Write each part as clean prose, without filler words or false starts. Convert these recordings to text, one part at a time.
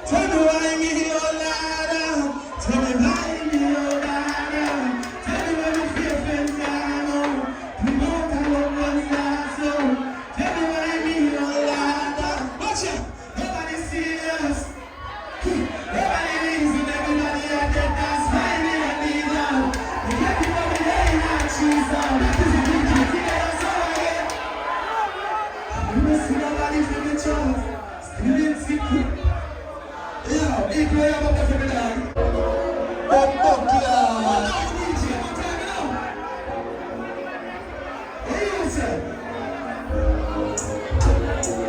Tell me why me, oh Lord. Tell me why me, oh Lord. Tell me why me feel friends down. Promote I love one last so. Tell me why me, oh Lord. Watch it. Nobody serious. Everybody reason, everybody out there that's smiling at me now. You can't keep up with any actions now. That is the thing you see that I'm sorry. You must see nobody from the chance. Still in secret. Yo, equal your bubble for me dog. Bumbo killer. DJ, what time you know? What you say?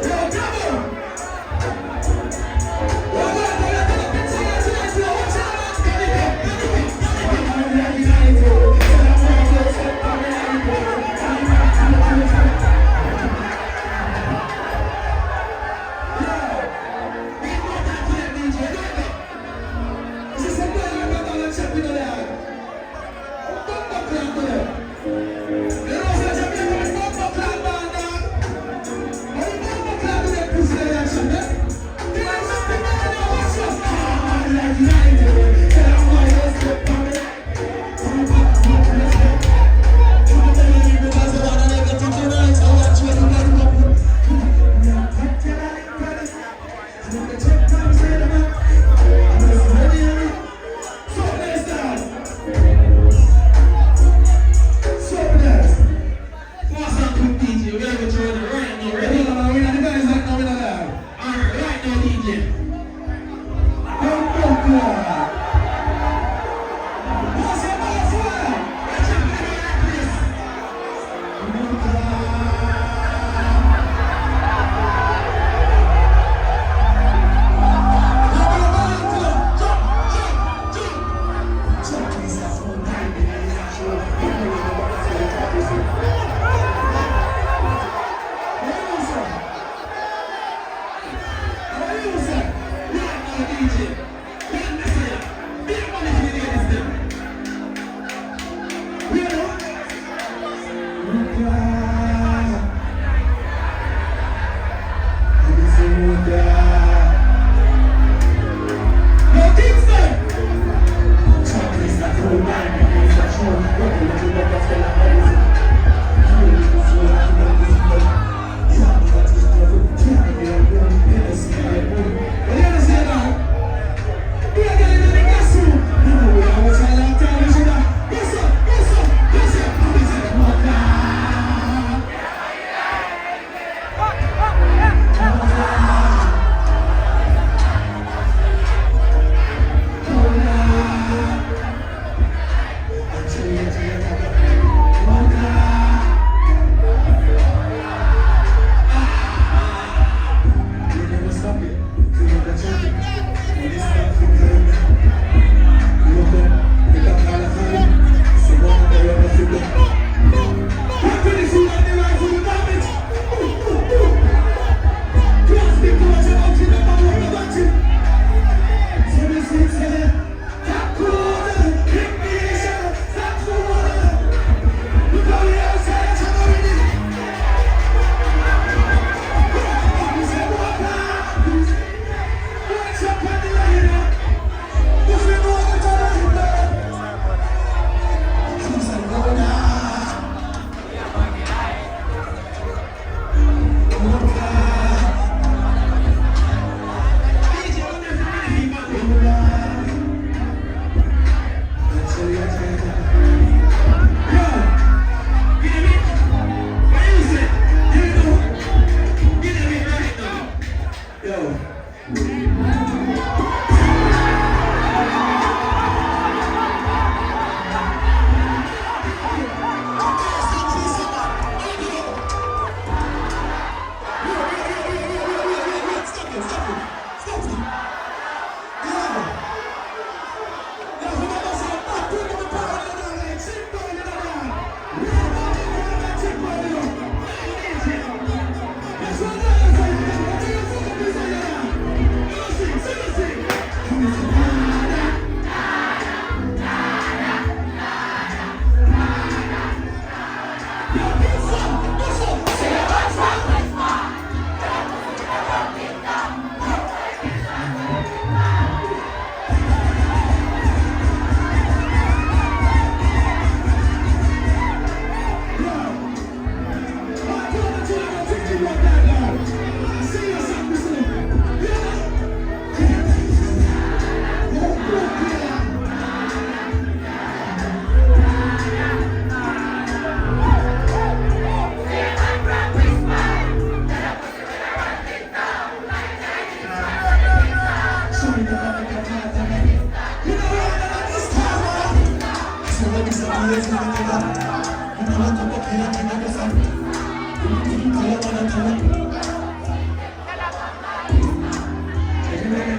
Yo, double.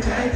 I